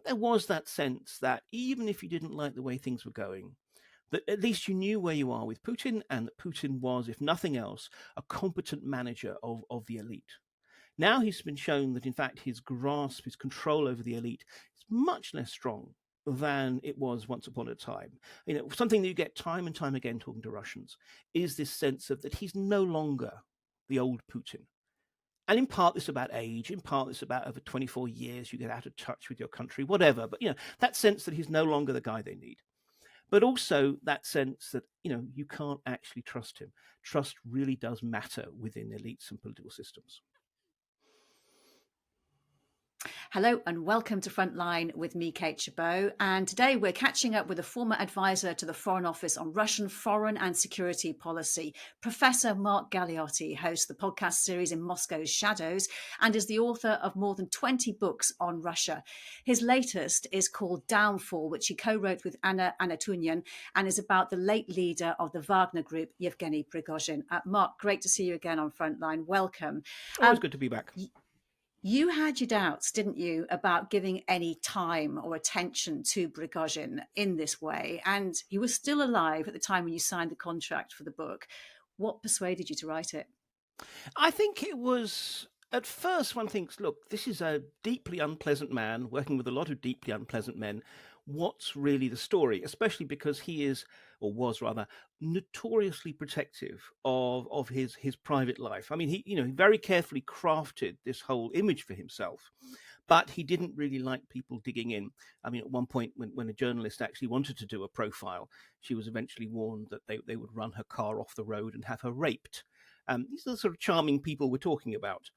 there was that sense that even if you didn't like the way things were going, that at least you knew where you are with Putin, and that Putin was, if nothing else, a competent manager of the elite. Now he's been shown that, in fact, his grasp, his control over the elite is much less strong than it was once upon a time. Something that you get time and time again talking to Russians is this sense of that he's no longer the old Putin. And in part, it's about age. In part, it's about over 24 years, you get out of touch with your country, whatever. But, that sense that he's no longer the guy they need. But also that sense that, you can't actually trust him. Trust really does matter within elites and political systems. Hello and welcome to Frontline with me, Kate Gerbeau. And today we're catching up with a former advisor to the Foreign Office on Russian foreign and security policy. Professor Mark Galeotti hosts the podcast series In Moscow's Shadows and is the author of more than 20 books on Russia. His latest is called Downfall, which he co-wrote with Anna Anatunian, and is about the late leader of the Wagner Group, Yevgeny Prigozhin. Mark, great to see you again on Frontline. Welcome. Always good to be back. You had your doubts, didn't you, about giving any time or attention to Prigozhin in this way. And he was still alive at the time when you signed the contract for the book. What persuaded you to write it? I think it was, at first one thinks, look, this is a deeply unpleasant man working with a lot of deeply unpleasant men. What's really the story? Especially because he is, or was rather, notoriously protective of his private life. I mean, he very carefully crafted this whole image for himself, but he didn't really like people digging in. I mean, at one point when a journalist actually wanted to do a profile, she was eventually warned that they would run her car off the road and have her raped. These are the sort of charming people we're talking about.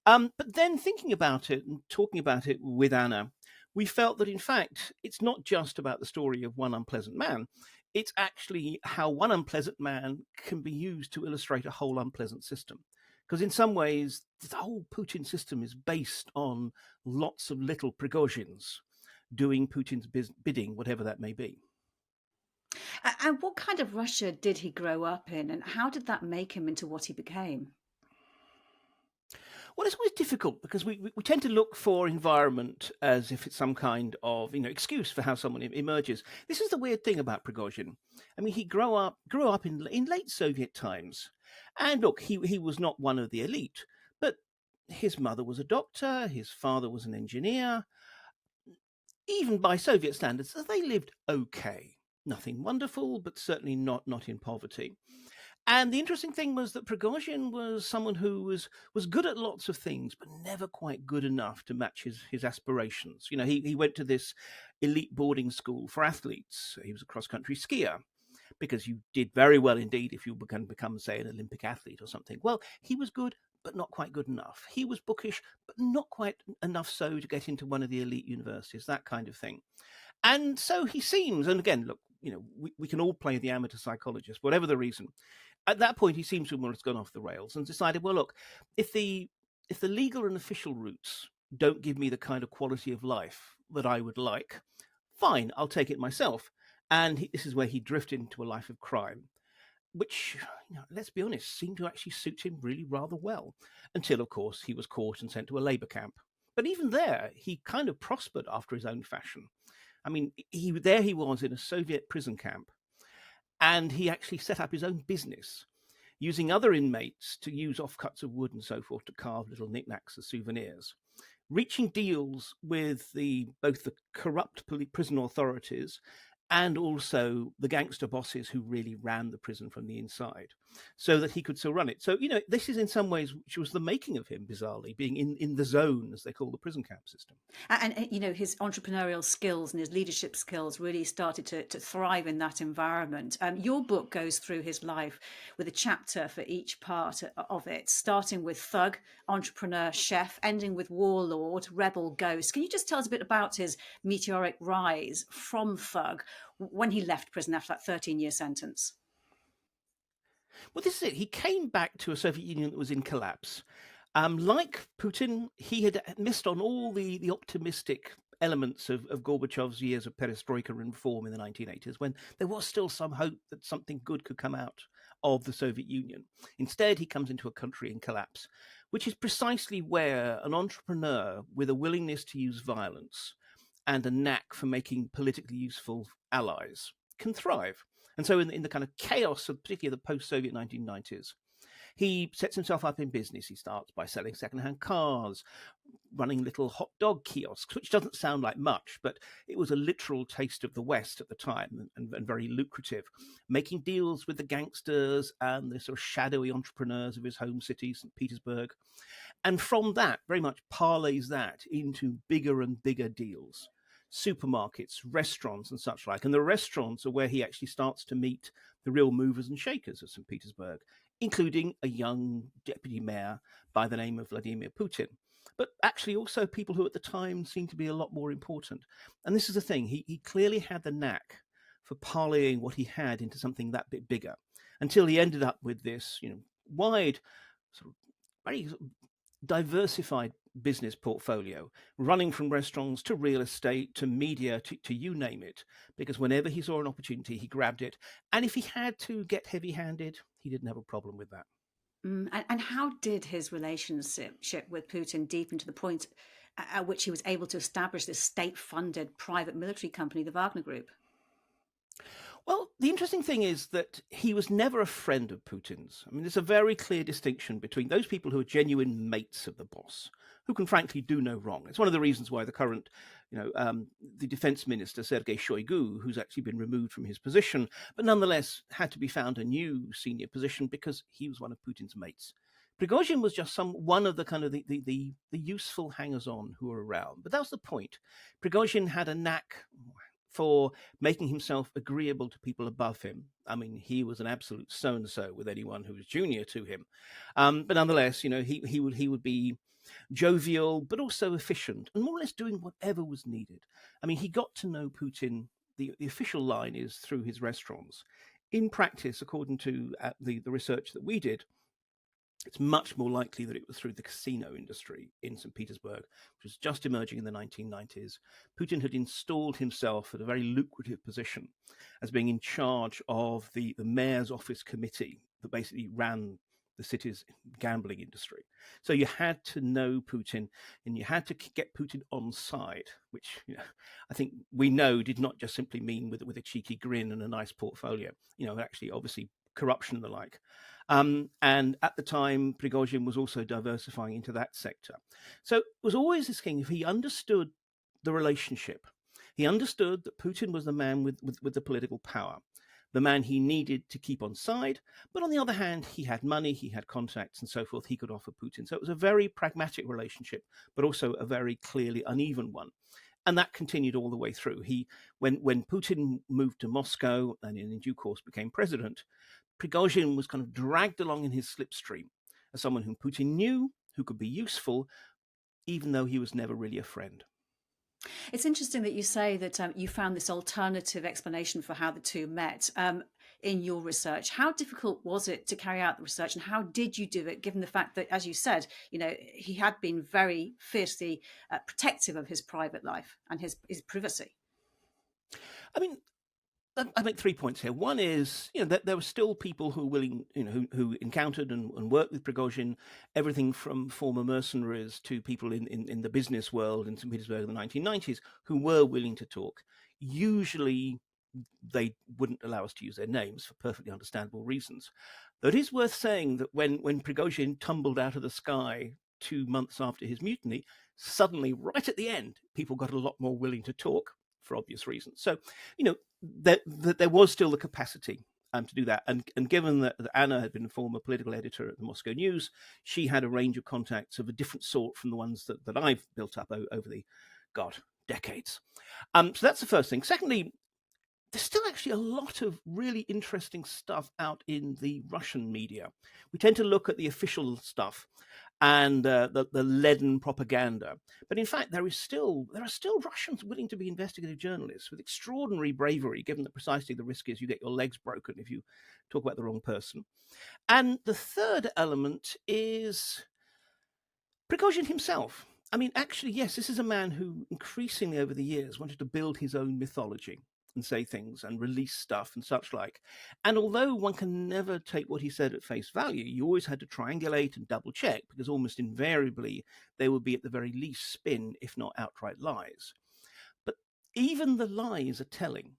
But then thinking about it and talking about it with Anna, we felt that, in fact, it's not just about the story of one unpleasant man. It's actually how one unpleasant man can be used to illustrate a whole unpleasant system. Because in some ways, the whole Putin system is based on lots of little Prigozhins doing Putin's bidding, whatever that may be. And what kind of Russia did he grow up in, and how did that make him into what he became? Well, it's always difficult because we tend to look for environment as if it's some kind of excuse for how someone emerges. This is the weird thing about Prigozhin. I mean, he grew up in late Soviet times, and look, he was not one of the elite, but his mother was a doctor, his father was an engineer. Even by Soviet standards, they lived okay. Nothing wonderful, but certainly not in poverty. And the interesting thing was that Prigozhin was someone who was good at lots of things, but never quite good enough to match his aspirations. He went to this elite boarding school for athletes. He was a cross-country skier, because you did very well indeed if you become, say, an Olympic athlete or something. Well, he was good, but not quite good enough. He was bookish, but not quite enough so to get into one of the elite universities, that kind of thing. And so he seems, and again, look, we can all play the amateur psychologist, whatever the reason. At that point, he seems to have gone off the rails and decided, well, look, if the legal and official routes don't give me the kind of quality of life that I would like, fine, I'll take it myself. And this is where he drifted into a life of crime, which, let's be honest, seemed to actually suit him really rather well, until, of course, he was caught and sent to a labor camp. But even there, he kind of prospered after his own fashion. I mean, he was in a Soviet prison camp, and he actually set up his own business, using other inmates to use offcuts of wood and so forth to carve little knickknacks as souvenirs, reaching deals with both the corrupt prison authorities and also the gangster bosses who really ran the prison from the inside, so that he could still run it. So, this is in some ways, which was the making of him, bizarrely, being in the zone, as they call the prison camp system. And his entrepreneurial skills and his leadership skills really started to thrive in that environment. Your book goes through his life with a chapter for each part of it, starting with thug, entrepreneur, chef, ending with warlord, rebel, ghost. Can you just tell us a bit about his meteoric rise from thug when he left prison after that 13-year sentence? Well, this is it. He came back to a Soviet Union that was in collapse. Like Putin, he had missed on all the optimistic elements of Gorbachev's years of perestroika and reform in the 1980s, when there was still some hope that something good could come out of the Soviet Union. Instead, he comes into a country in collapse, which is precisely where an entrepreneur with a willingness to use violence and a knack for making politically useful allies can thrive. And so in the kind of chaos of particularly the post-Soviet 1990s, he sets himself up in business. He starts by selling secondhand cars, running little hot dog kiosks, which doesn't sound like much, but it was a literal taste of the West at the time, and very lucrative, making deals with the gangsters and the sort of shadowy entrepreneurs of his home city, St. Petersburg. And from that, very much parlays that into bigger and bigger deals. Supermarkets, restaurants, and such like. And the restaurants are where he actually starts to meet the real movers and shakers of St. Petersburg, including a young deputy mayor by the name of Vladimir Putin. But actually, also people who at the time seemed to be a lot more important. And this is the thing, he clearly had the knack for parlaying what he had into something that bit bigger, until he ended up with this, wide, sort of very diversified business portfolio, running from restaurants to real estate to media to you name it, because whenever he saw an opportunity, he grabbed it. And if he had to get heavy-handed, he didn't have a problem with that. And how did his relationship with Putin deepen to the point at which he was able to establish this state-funded private military company, the Wagner Group? Well, the interesting thing is that he was never a friend of Putin's. I mean, there's a very clear distinction between those people who are genuine mates of the boss, who can frankly do no wrong. It's one of the reasons why the current, the defense minister, Sergei Shoigu, who's actually been removed from his position, but nonetheless had to be found a new senior position because he was one of Putin's mates. Prigozhin was just one of the kind of the useful hangers-on who were around. But that was the point. Prigozhin had a knack for making himself agreeable to people above him. I mean, he was an absolute so-and-so with anyone who was junior to him. But nonetheless, he would be jovial, but also efficient, and more or less doing whatever was needed. I mean, he got to know Putin. The official line is through his restaurants. In practice, according to the research that we did, it's much more likely that it was through the casino industry in St. Petersburg, which was just emerging in the 1990s. Putin had installed himself at a very lucrative position as being in charge of the mayor's office committee that basically ran the city's gambling industry. So you had to know Putin, and you had to get Putin on side, which I think we know did not just simply mean with a cheeky grin and a nice portfolio. Actually, obviously, corruption and the like. And at the time, Prigozhin was also diversifying into that sector. So it was always this thing, if he understood the relationship, he understood that Putin was the man with the political power, the man he needed to keep on side. But on the other hand, he had money, he had contacts and so forth he could offer Putin. So it was a very pragmatic relationship, but also a very clearly uneven one. And that continued all the way through. When Putin moved to Moscow and in due course became president, Prigozhin was kind of dragged along in his slipstream as someone whom Putin knew, who could be useful, even though he was never really a friend. It's interesting that you say that you found this alternative explanation for how the two met in your research. How difficult was it to carry out the research, and how did you do it, given the fact that, as you said, he had been very fiercely protective of his private life and his privacy? I mean, I make 3 points here. One is, that there were still people who were willing, who encountered and worked with Prigozhin, everything from former mercenaries to people in the business world in St. Petersburg in the 1990s who were willing to talk. Usually, they wouldn't allow us to use their names for perfectly understandable reasons. Though it is worth saying that when Prigozhin tumbled out of the sky 2 months after his mutiny, suddenly, right at the end, people got a lot more willing to talk for obvious reasons. So, there was still the capacity to do that. And given that Anna had been a former political editor at the Moscow News, she had a range of contacts of a different sort from the ones that I've built up over the, decades. So that's the first thing. Secondly, there's still actually a lot of really interesting stuff out in the Russian media. We tend to look at the official stuff and the leaden propaganda. But in fact, there are still Russians willing to be investigative journalists with extraordinary bravery, given that precisely the risk is you get your legs broken if you talk about the wrong person. And the third element is Prigozhin himself. I mean, actually, yes, this is a man who increasingly over the years wanted to build his own mythology and say things and release stuff and such like. And although one can never take what he said at face value, you always had to triangulate and double check, because almost invariably they would be at the very least spin, if not outright lies. But even the lies are telling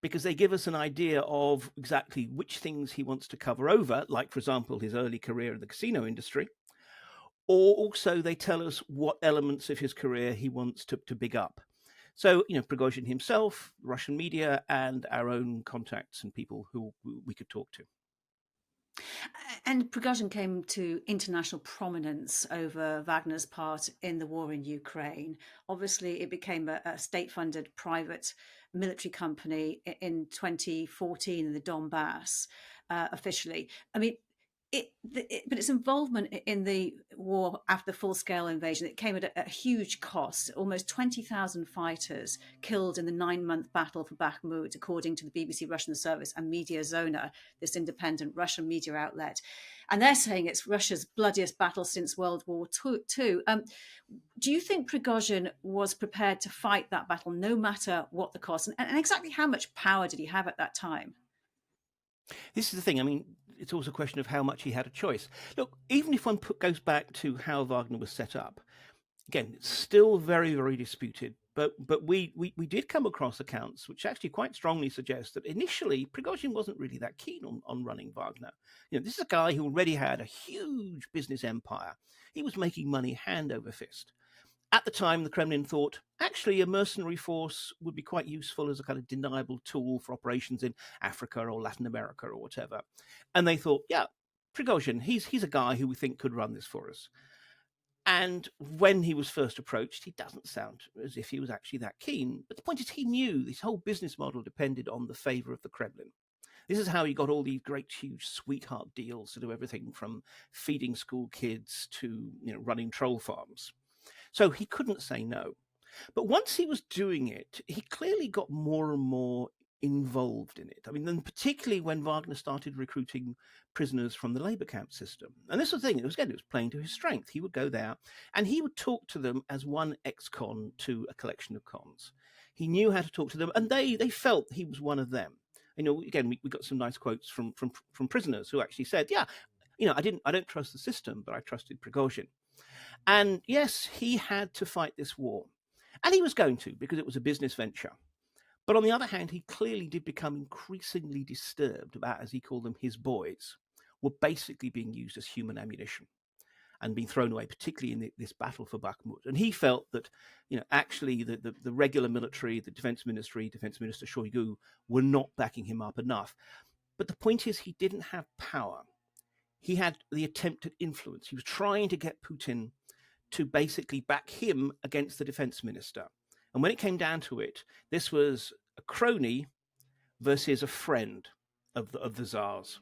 because they give us an idea of exactly which things he wants to cover over, like, for example, his early career in the casino industry, or also they tell us what elements of his career he wants to big up. So, Prigozhin himself, Russian media, and our own contacts and people who we could talk to. And Prigozhin came to international prominence over Wagner's part in the war in Ukraine. Obviously, it became a state-funded private military company in 2014 in the Donbass, officially. I mean, but its involvement in the war after the full-scale invasion, it came at a huge cost. Almost 20,000 fighters killed in the 9-month battle for Bakhmut, according to the BBC Russian service and Media Zona, this independent Russian media outlet. And they're saying it's Russia's bloodiest battle since World War II. Do you think Prigozhin was prepared to fight that battle no matter what the cost? And exactly how much power did he have at that time? This is the thing. I mean, it's also a question of how much he had a choice. Look, even if one goes back to how Wagner was set up, again, it's still very, very disputed. But we did come across accounts which actually quite strongly suggest that initially Prigozhin wasn't really that keen on running Wagner. This is a guy who already had a huge business empire. He was making money hand over fist. At the time, the Kremlin thought, actually, a mercenary force would be quite useful as a kind of deniable tool for operations in Africa or Latin America or whatever. And they thought, yeah, Prigozhin, he's a guy who we think could run this for us. And when he was first approached, he doesn't sound as if he was actually that keen. But the point is, he knew this whole business model depended on the favor of the Kremlin. This is how he got all these great, huge sweetheart deals to do everything from feeding school kids to running troll farms. So he couldn't say no. But once he was doing it, he clearly got more and more involved in it. I mean, then particularly when Wagner started recruiting prisoners from the labor camp system. And this was the thing, it was playing to his strength. He would go there and he would talk to them as one ex-con to a collection of cons. He knew how to talk to them and they felt he was one of them. Again, we got some nice quotes from prisoners who actually said, yeah, I don't trust the system, but I trusted Prigozhin. And yes, he had to fight this war. And he was going to, because it was a business venture. But on the other hand, he clearly did become increasingly disturbed about, as he called them, his boys were basically being used as human ammunition and being thrown away, particularly in this battle for Bakhmut. And he felt that, actually the regular military, the Defense Ministry, Defense Minister Shoigu, were not backing him up enough. But the point is, he didn't have power. He had the attempted influence. He was trying to get Putin to basically back him against the defense minister. And when it came down to it, this was a crony versus a friend of the Tsars.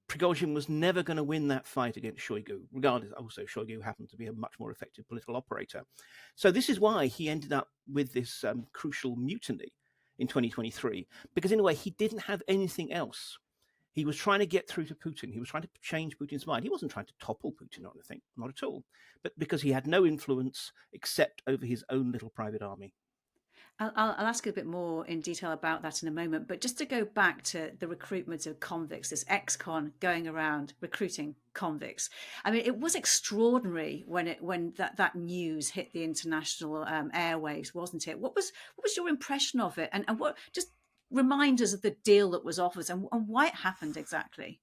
Prigozhin was never going to win that fight against Shoigu, regardless. Also, Shoigu happened to be a much more effective political operator. So this is why he ended up with this crucial mutiny in 2023, because in a way, he didn't have anything else. He was trying to get through to Putin. He was trying to change Putin's mind. He wasn't trying to topple Putin or anything, not at all. But because he had no influence except over his own little private army. I'll ask you a bit more in detail about that in a moment. But just to go back to the recruitment of convicts, this ex-con going around recruiting convicts. I mean, it was extraordinary when that news hit the international airwaves, wasn't it? What was your impression of it? And what just remind us of the deal that was offered and why it happened exactly.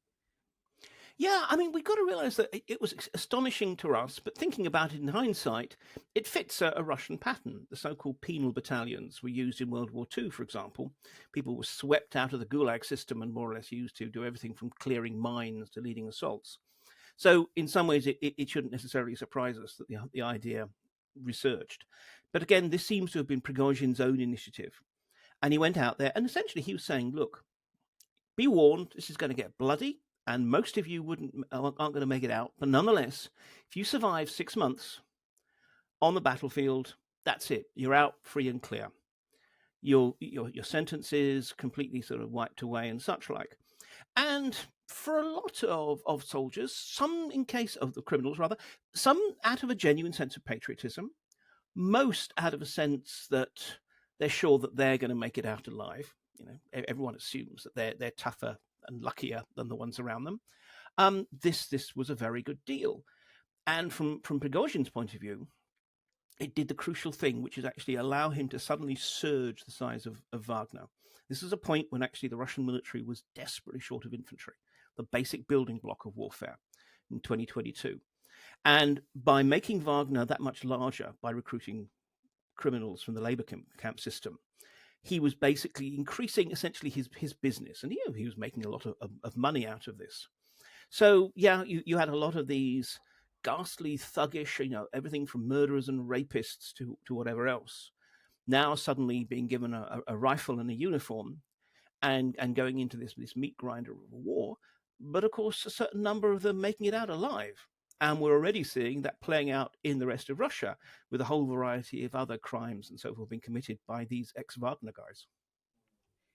Yeah, I mean, we've got to realize that it was astonishing to us, but thinking about it in hindsight, it fits a Russian pattern. The so-called penal battalions were used in World War II, for example. People were swept out of the Gulag system and more or less used to do everything from clearing mines to leading assaults. So in some ways, it shouldn't necessarily surprise us that the idea resurged. But again, this seems to have been Prigozhin's own initiative. And he went out there and essentially he was saying, look, be warned, this is going to get bloody. And most of you aren't going to make it out. But nonetheless, if you survive 6 months on the battlefield, that's it. You're out free and clear. Your sentence is completely sort of wiped away and such like. And for a lot of soldiers, some in case of the criminals rather, some out of a genuine sense of patriotism, most out of a sense that they're sure that they're going to make it out alive. Everyone assumes that they're tougher and luckier than the ones around them. This was a very good deal. And from Prigozhin's point of view, it did the crucial thing, which is actually allow him to suddenly surge the size of Wagner. This is a point when actually the Russian military was desperately short of infantry, the basic building block of warfare in 2022. And by making Wagner that much larger, by recruiting criminals from the labor camp system, he was basically increasing essentially his business. And he was making a lot of money out of this. So, yeah, you had a lot of these ghastly, thuggish, everything from murderers and rapists to whatever else, now suddenly being given a rifle and a uniform and going into this meat grinder of a war. But of course, a certain number of them making it out alive. And we're already seeing that playing out in the rest of Russia with a whole variety of other crimes and so forth being committed by these ex-Wagner guys.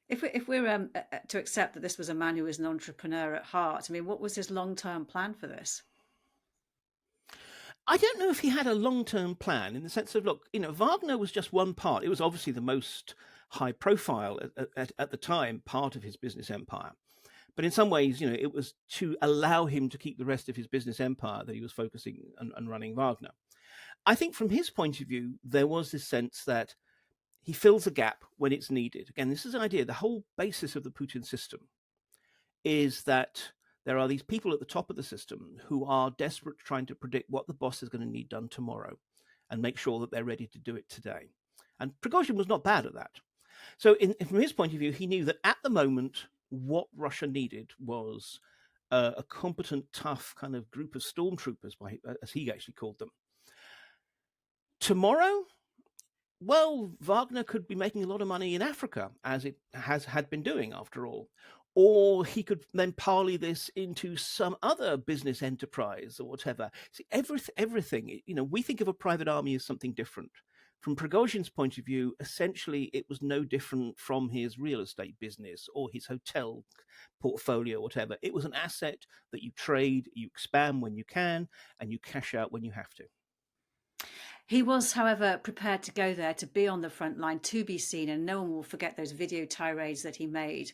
If we're to accept that this was a man who was an entrepreneur at heart, I mean, what was his long-term plan for this? I don't know if he had a long-term plan in the sense of, look, Wagner was just one part. It was obviously the most high profile at the time part of his business empire. But in some ways, it was to allow him to keep the rest of his business empire that he was focusing on running Wagner. I think from his point of view, there was this sense that he fills a gap when it's needed. Again, this is an idea. The whole basis of the Putin system is that there are these people at the top of the system who are desperate trying to predict what the boss is going to need done tomorrow and make sure that they're ready to do it today. And Prigozhin was not bad at that. So from his point of view, he knew that at the moment, what Russia needed was a competent, tough kind of group of stormtroopers, as he actually called them. Tomorrow, well, Wagner could be making a lot of money in Africa, as it had been doing, after all. Or he could then parley this into some other business enterprise or whatever. See, everything, we think of a private army as something different. From Prigozhin's point of view, essentially, it was no different from his real estate business or his hotel portfolio, or whatever. It was an asset that you trade, you expand when you can, and you cash out when you have to. He was, however, prepared to go there, to be on the front line, to be seen, and no one will forget those video tirades that he made,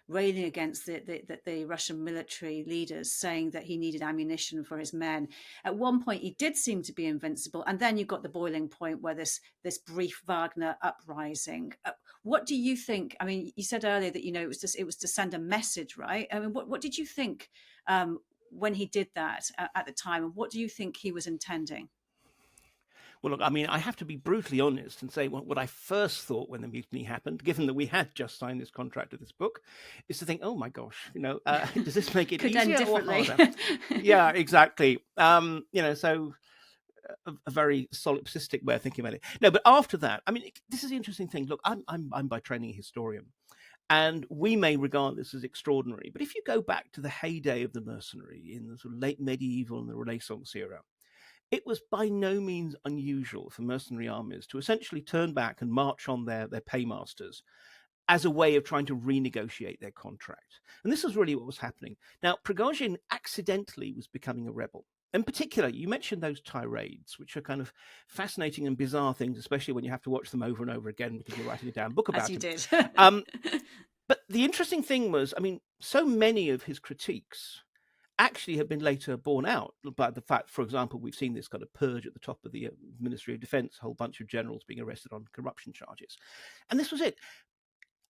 railing against the Russian military leaders, saying that he needed ammunition for his men. At one point, he did seem to be invincible, and then you got the boiling point where this brief Wagner uprising. What do you think? I mean, you said earlier that it was to send a message, right? I mean, what did you think when he did that at the time, and what do you think he was intending? Well, look, I mean, I have to be brutally honest and say what I first thought when the mutiny happened, given that we had just signed this contract of this book, is to think, oh my gosh, does this make it easier or harder? Yeah, exactly. So a very solipsistic way of thinking about it. No, but after that, I mean, this is the interesting thing. Look, I'm by training a historian, and we may regard this as extraordinary. But if you go back to the heyday of the mercenary in the sort of late medieval and the Renaissance era, it was by no means unusual for mercenary armies to essentially turn back and march on their paymasters as a way of trying to renegotiate their contract. And this is really what was happening. Now, Prigozhin accidentally was becoming a rebel. In particular, you mentioned those tirades, which are kind of fascinating and bizarre things, especially when you have to watch them over and over again because you're writing a damn book about as you them. did. But the interesting thing was, I mean, so many of his critiques actually have been later borne out by the fact, for example, we've seen this kind of purge at the top of the Ministry of Defense, a whole bunch of generals being arrested on corruption charges. And this was it.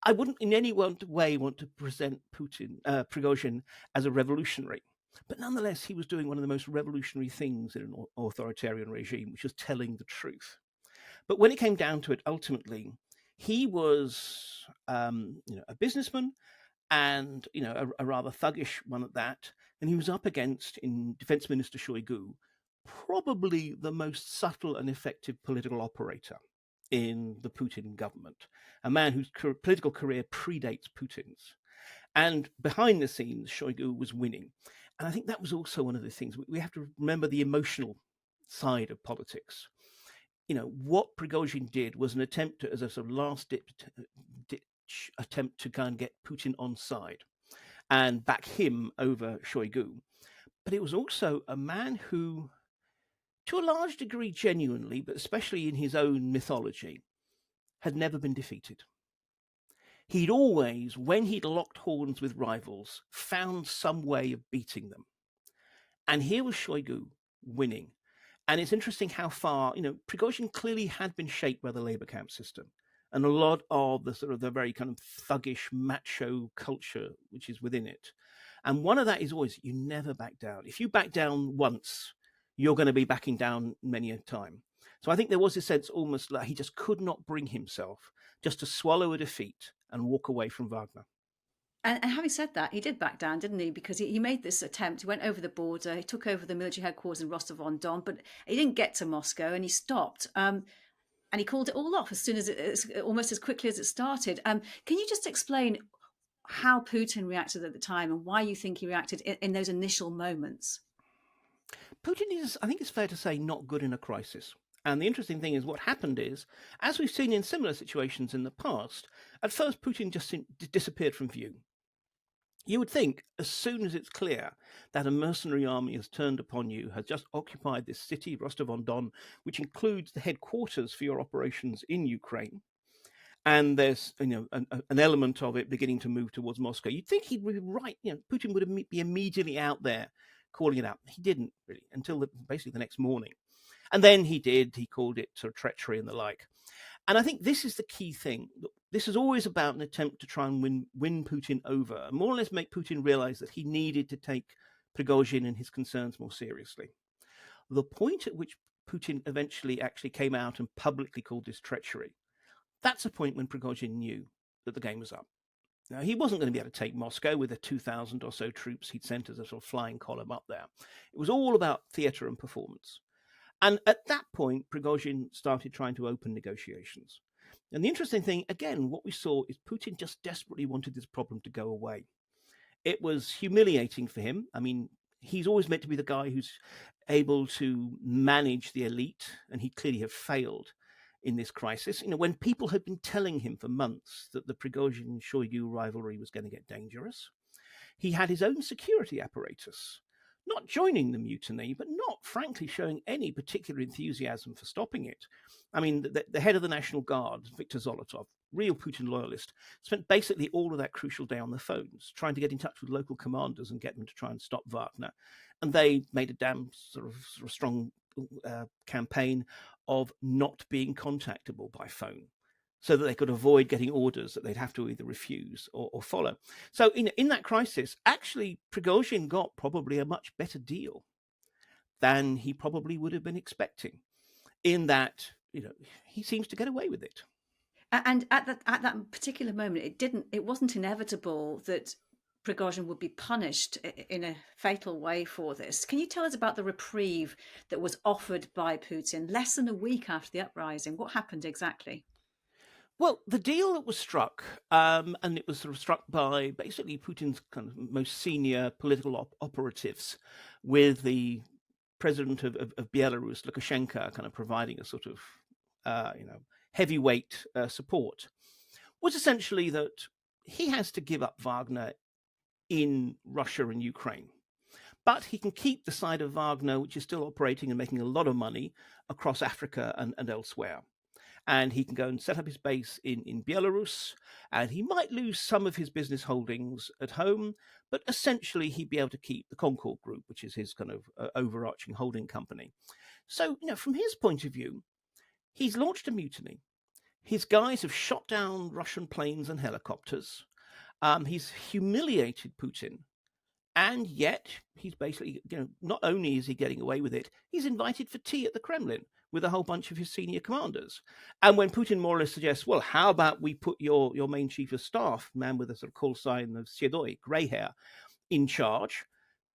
I wouldn't in any way want to present Prigozhin as a revolutionary. But nonetheless, he was doing one of the most revolutionary things in an authoritarian regime, which was telling the truth. But when it came down to it, ultimately, he was a businessman, and a rather thuggish one at that. And he was up against, in Defense Minister Shoigu, probably the most subtle and effective political operator in the Putin government, a man whose political career predates Putin's. And behind the scenes, Shoigu was winning. And I think that was also one of the things. We have to remember the emotional side of politics. What Prigozhin did was an attempt as a sort of last ditch attempt to kind of get Putin on side and back him over Shoigu. But it was also a man who, to a large degree genuinely, but especially in his own mythology, had never been defeated. He'd always, when he'd locked horns with rivals, found some way of beating them. And here was Shoigu winning. And it's interesting how far, Prigozhin clearly had been shaped by the labor camp system and a lot of the sort of the very kind of thuggish macho culture which is within it. And one of that is always you never back down. If you back down once, you're going to be backing down many a time. So I think there was a sense almost like he just could not bring himself just to swallow a defeat and walk away from Wagner. And having said that, he did back down, didn't he? Because he made this attempt. He went over the border. He took over the military headquarters in Rostov-on-Don, but he didn't get to Moscow, and he stopped. And he called it all off as soon as almost as quickly as it started. Can you just explain how Putin reacted at the time and why you think he reacted in those initial moments? Putin is, I think it's fair to say, not good in a crisis. And the interesting thing is what happened is, as we've seen in similar situations in the past, at first Putin just disappeared from view. You would think, as soon as it's clear that a mercenary army has turned upon you, has just occupied this city, Rostov-on-Don, which includes the headquarters for your operations in Ukraine, and there's an element of it beginning to move towards Moscow, you'd think he'd be right. Putin would be immediately out there calling it out. He didn't really until basically the next morning. And then he did. He called it sort of treachery and the like. And I think this is the key thing. This is always about an attempt to try and win Putin over, and more or less make Putin realize that he needed to take Prigozhin and his concerns more seriously. The point at which Putin eventually actually came out and publicly called this treachery, that's a point when Prigozhin knew that the game was up. Now, he wasn't going to be able to take Moscow with the 2,000 or so troops he'd sent as a sort of flying column up there. It was all about theatre and performance. And at that point, Prigozhin started trying to open negotiations. And the interesting thing, again, what we saw is Putin just desperately wanted this problem to go away. It was humiliating for him. I mean, he's always meant to be the guy who's able to manage the elite, and he clearly have failed in this crisis. When people had been telling him for months that the Prigozhin-Shoigu rivalry was going to get dangerous, he had his own security apparatus not joining the mutiny, but not, frankly, showing any particular enthusiasm for stopping it. I mean, the head of the National Guard, Viktor Zolotov, real Putin loyalist, spent basically all of that crucial day on the phones, trying to get in touch with local commanders and get them to try and stop Wagner. And they made a damn sort of strong campaign of not being contactable by phone, so that they could avoid getting orders that they'd have to either refuse or follow. So in that crisis, actually, Prigozhin got probably a much better deal than he probably would have been expecting, in that, he seems to get away with it. And at that particular moment, it wasn't inevitable that Prigozhin would be punished in a fatal way for this. Can you tell us about the reprieve that was offered by Putin less than a week after the uprising? What happened exactly? Well, the deal that was struck, and it was sort of struck by basically Putin's kind of most senior political operatives, with the president of Belarus, Lukashenko, kind of providing a sort of, heavyweight support, was essentially that he has to give up Wagner in Russia and Ukraine. But he can keep the side of Wagner, which is still operating and making a lot of money across Africa and elsewhere. And he can go and set up his base in Belarus, and he might lose some of his business holdings at home, but essentially he'd be able to keep the Concord Group, which is his kind of overarching holding company. So, from his point of view, he's launched a mutiny. His guys have shot down Russian planes and helicopters. He's humiliated Putin. And yet he's basically, not only is he getting away with it, he's invited for tea at the Kremlin with a whole bunch of his senior commanders. And when Putin more or less suggests, well, how about we put your main chief of staff, man with a sort of call sign of Sedoy, grey hair, in charge,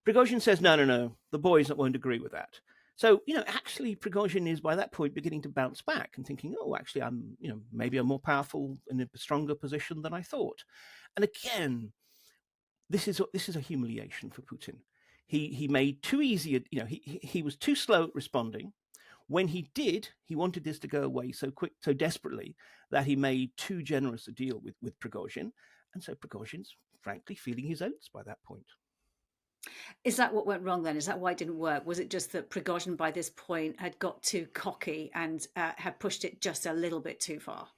Prigozhin says, no, the boys won't agree with that. So, actually Prigozhin is by that point beginning to bounce back and thinking, oh, actually, I'm, maybe a more powerful and a stronger position than I thought. And again, this is a humiliation for Putin. He made too easy, he was too slow at responding. When he did, he wanted this to go away so desperately that he made too generous a deal with Prigozhin. And so Prigozhin's frankly feeling his oats by that point. Is that what went wrong then? Is that why it didn't work? Was it just that Prigozhin by this point had got too cocky and had pushed it just a little bit too far?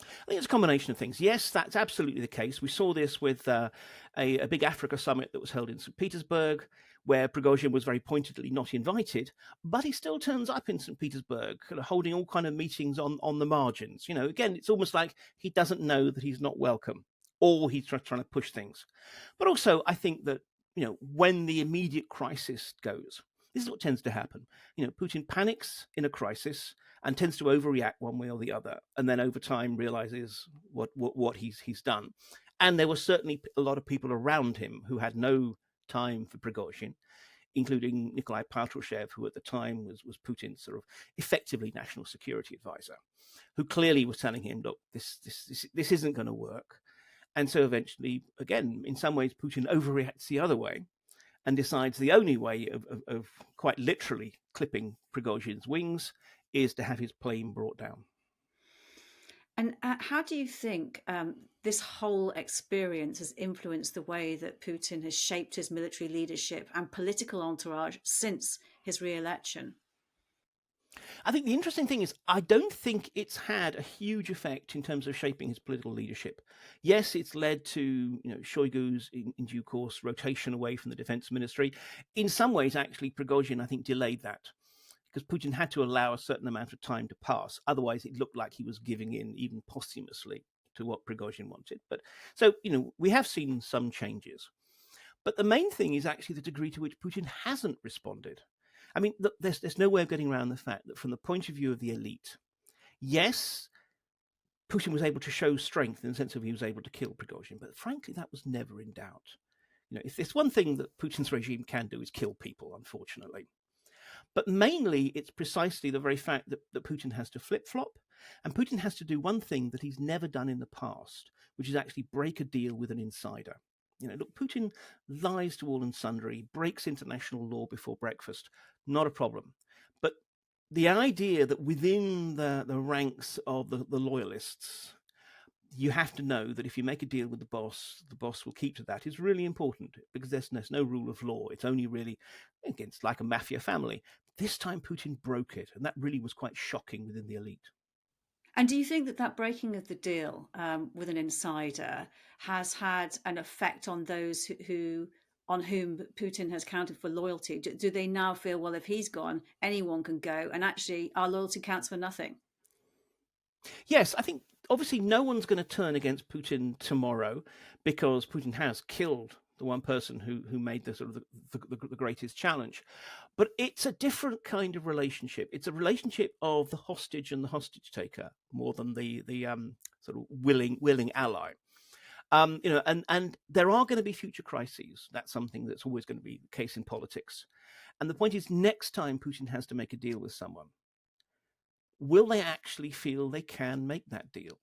I think it's a combination of things. Yes, that's absolutely the case. We saw this with a big Africa summit that was held in St. Petersburg, where Prigozhin was very pointedly not invited, but he still turns up in St. Petersburg, kind of holding all kind of meetings on the margins. Again, it's almost like he doesn't know that he's not welcome, or he's trying to push things. But also, I think that when the immediate crisis goes, this is what tends to happen. Putin panics in a crisis and tends to overreact one way or the other, and then over time realizes what he's done. And there were certainly a lot of people around him who had no time for Prigozhin, including Nikolai Patrushev, who at the time was Putin's sort of effectively national security advisor, who clearly was telling him, look, this isn't going to work. And so eventually, again, in some ways, Putin overreacts the other way and decides the only way of quite literally clipping Prigozhin's wings is to have his plane brought down. And how do you think this whole experience has influenced the way that Putin has shaped his military leadership and political entourage since his re-election? I think the interesting thing is I don't think it's had a huge effect in terms of shaping his political leadership. Yes, it's led to Shoigu's, in due course, rotation away from the defense ministry. In some ways, actually, Prigozhin, I think, delayed that, because Putin had to allow a certain amount of time to pass. Otherwise, it looked like he was giving in, even posthumously, to what Prigozhin wanted. But so, we have seen some changes. But the main thing is actually the degree to which Putin hasn't responded. I mean, there's no way of getting around the fact that from the point of view of the elite, yes, Putin was able to show strength in the sense of he was able to kill Prigozhin, but frankly, that was never in doubt. If there's one thing that Putin's regime can do is kill people, unfortunately. But mainly, it's precisely the very fact that Putin has to flip-flop, and Putin has to do one thing that he's never done in the past, which is actually break a deal with an insider. Look, Putin lies to all and sundry, breaks international law before breakfast, not a problem. But the idea that within the ranks of the loyalists, you have to know that if you make a deal with the boss will keep to that, is really important, because there's no rule of law. It's only really, it's like a mafia family. This time Putin broke it, and that really was quite shocking within the elite. And do you think that breaking of the deal with an insider has had an effect on those on whom Putin has counted for loyalty? Do they now feel, well, if he's gone, anyone can go, and actually our loyalty counts for nothing? Yes, I think obviously no one's going to turn against Putin tomorrow, because Putin has killed the one person who made the sort of the greatest challenge. But it's a different kind of relationship. It's a relationship of the hostage and the hostage taker more than the sort of willing ally. And there are going to be future crises. That's something that's always going to be the case in politics. And the point is, next time Putin has to make a deal with someone, will they actually feel they can make that deal?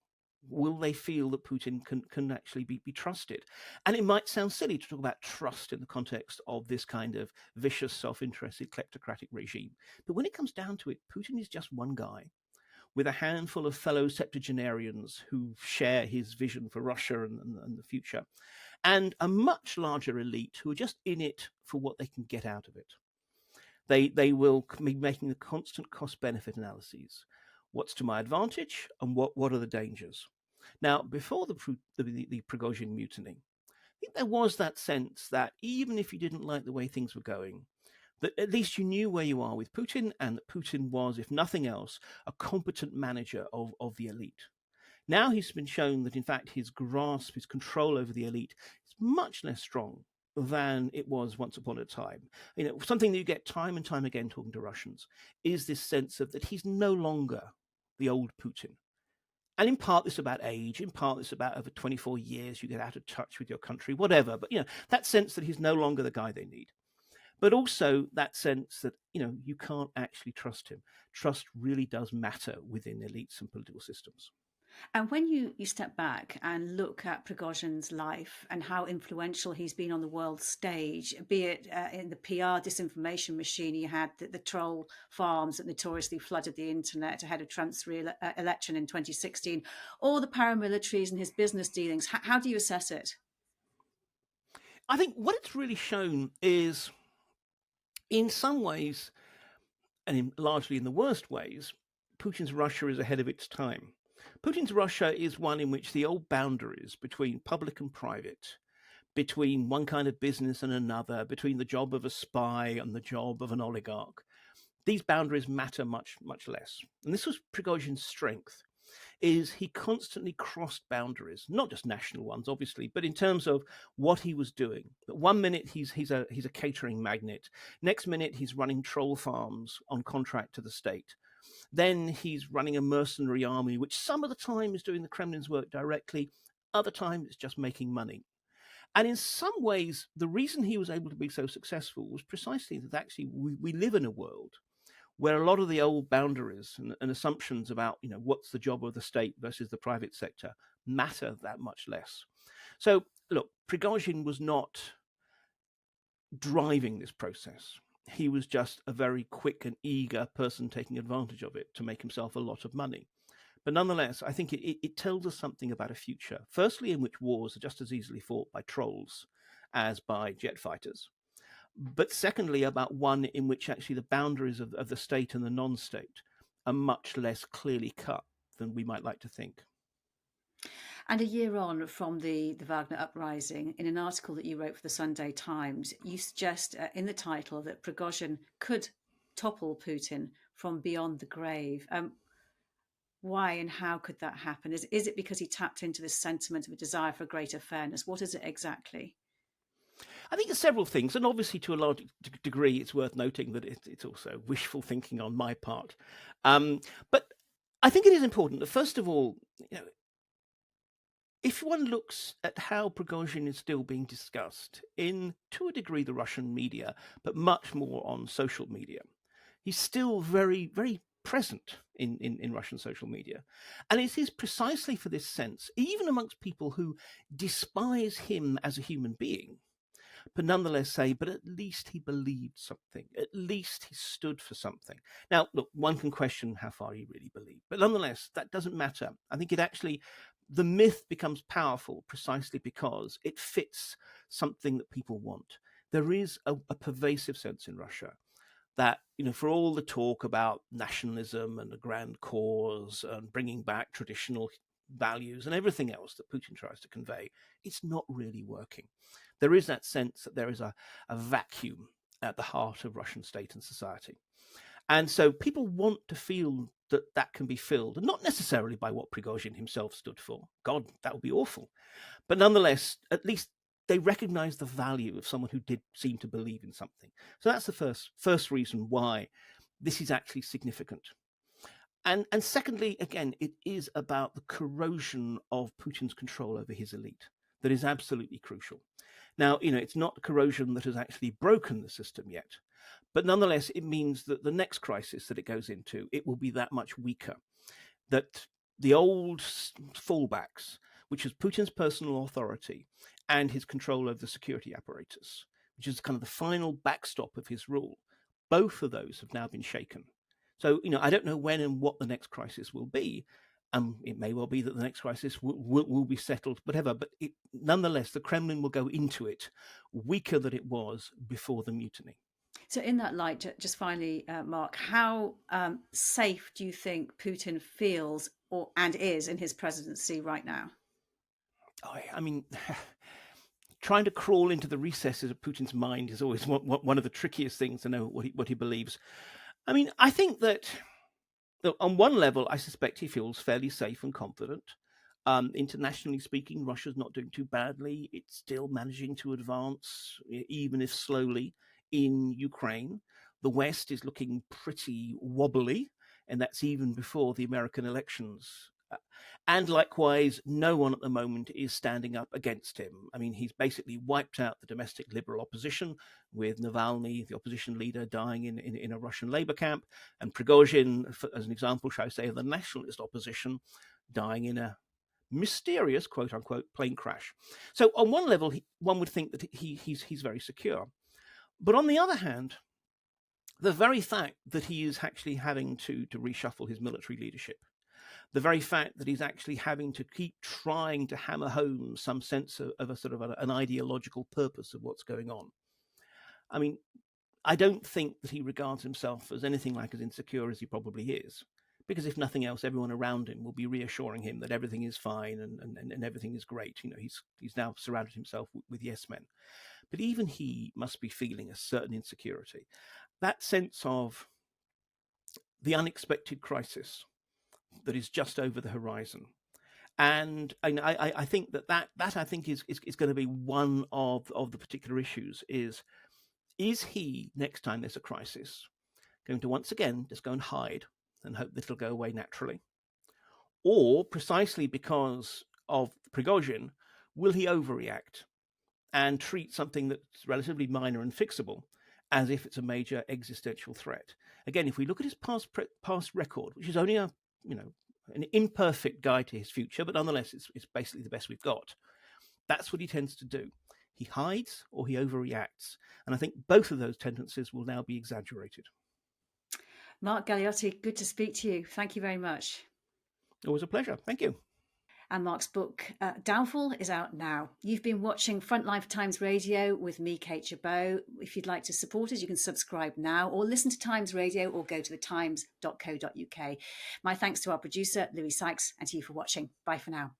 Will they feel that Putin can actually be trusted? And it might sound silly to talk about trust in the context of this kind of vicious, self-interested, kleptocratic regime. But when it comes down to it, Putin is just one guy with a handful of fellow septuagenarians who share his vision for Russia and the future, and a much larger elite who are just in it for what they can get out of it. They will be making the constant cost-benefit analyses. What's to my advantage, and what are the dangers? Now, before the Prigozhin mutiny, I think there was that sense that even if you didn't like the way things were going, that at least you knew where you are with Putin, and that Putin was, if nothing else, a competent manager of the elite. Now he's been shown that, in fact, his grasp, his control over the elite is much less strong than it was once upon a time. Something that you get time and time again talking to Russians is this sense of that he's no longer the old Putin. And in part, this about age, in part, this about over 24 years, you get out of touch with your country, whatever. But, that sense that he's no longer the guy they need. But also that sense that, you can't actually trust him. Trust really does matter within elites and political systems. And when you step back and look at Prigozhin's life and how influential he's been on the world stage, be it in the PR disinformation machine, he had the troll farms that notoriously flooded the internet ahead of Trump's election in 2016, or the paramilitaries and his business dealings. How do you assess it? I think what it's really shown is, in some ways, and largely in the worst ways, Putin's Russia is ahead of its time. Putin's Russia is one in which the old boundaries between public and private, between one kind of business and another, between the job of a spy and the job of an oligarch. These boundaries matter much, much less. And this was Prigozhin's strength, is he constantly crossed boundaries, not just national ones, obviously, but in terms of what he was doing. But one minute he's a catering magnate. Next minute he's running troll farms on contract to the state. Then he's running a mercenary army, which some of the time is doing the Kremlin's work directly, other times it's just making money. And in some ways, the reason he was able to be so successful was precisely that actually we live in a world where a lot of the old boundaries and assumptions about, what's the job of the state versus the private sector matter that much less. So, look, Prigozhin was not driving this process. He was just a very quick and eager person taking advantage of it to make himself a lot of money. But nonetheless, I think it tells us something about a future, firstly, in which wars are just as easily fought by trolls as by jet fighters. But secondly, about one in which actually the boundaries of the state and the non-state are much less clearly cut than we might like to think. And a year on from the Wagner uprising, in an article that you wrote for the Sunday Times, you suggest in the title that Prigozhin could topple Putin from beyond the grave. Why and how could that happen? Is it because he tapped into this sentiment of a desire for greater fairness? What is it exactly? I think there's several things, and obviously to a large degree, it's worth noting that it's also wishful thinking on my part. But I think it is important that, first of all, if one looks at how Prigozhin is still being discussed in, to a degree, the Russian media, but much more on social media, he's still very, very present in Russian social media. And it is precisely for this sense, even amongst people who despise him as a human being, but nonetheless say, but at least he believed something. At least he stood for something. Now, look, one can question how far he really believed, but nonetheless, that doesn't matter. I think the myth becomes powerful precisely because it fits something that people want. There is a pervasive sense in Russia that, for all the talk about nationalism and the grand cause and bringing back traditional values and everything else that Putin tries to convey, it's not really working. There is that sense that there is a vacuum at the heart of Russian state and society. And so people want to feel that can be filled, and not necessarily by what Prigozhin himself stood for. God, that would be awful. But nonetheless, at least they recognize the value of someone who did seem to believe in something. So that's the first reason why this is actually significant. And secondly, again, it is about the corrosion of Putin's control over his elite that is absolutely crucial. Now, it's not corrosion that has actually broken the system yet, but nonetheless, it means that the next crisis that it goes into, it will be that much weaker. That the old fallbacks, which is Putin's personal authority and his control over the security apparatus, which is kind of the final backstop of his rule, both of those have now been shaken. So, I don't know when and what the next crisis will be. It may well be that the next crisis will be settled, whatever. But nonetheless, the Kremlin will go into it weaker than it was before the mutiny. So in that light, just finally, Mark, how safe do you think Putin feels and is in his presidency right now? I mean, trying to crawl into the recesses of Putin's mind is always one of the trickiest things to know what he believes. I mean, I think that on one level, I suspect he feels fairly safe and confident. Internationally speaking, Russia's not doing too badly. It's still managing to advance, even if slowly, in Ukraine. The West is looking pretty wobbly, and that's even before the American elections. And likewise, no one at the moment is standing up against him. I mean, he's basically wiped out the domestic liberal opposition, with Navalny, the opposition leader, dying in a Russian labor camp, and Prigozhin, as an example, shall I say, of the nationalist opposition, dying in a mysterious, quote unquote, plane crash. So on one level, one would think that he's very secure. But on the other hand, the very fact that he is actually having to reshuffle his military leadership, the very fact that he's actually having to keep trying to hammer home some sense of a sort of an ideological purpose of what's going on. I mean, I don't think that he regards himself as anything like as insecure as he probably is. because if nothing else, everyone around him will be reassuring him that everything is fine and everything is great. He's now surrounded himself with yes men. But even he must be feeling a certain insecurity. That sense of the unexpected crisis that is just over the horizon. And I think that I think is going to be one of the particular issues is he, next time there's a crisis, going to once again just go and hide and hope that it'll go away naturally? Or precisely because of Prigozhin, will he overreact and treat something that's relatively minor and fixable as if it's a major existential threat? Again, if we look at his past record, which is only an imperfect guide to his future, but nonetheless, it's basically the best we've got. That's what he tends to do. He hides or he overreacts. And I think both of those tendencies will now be exaggerated. Mark Galeotti, good to speak to you. Thank you very much. Always a pleasure. Thank you. And Mark's book, Downfall, is out now. You've been watching Frontline for Times Radio with me, Kate Gerbeau. If you'd like to support us, you can subscribe now or listen to Times Radio or go to thetimes.co.uk. My thanks to our producer, Louis Sykes, and to you for watching. Bye for now.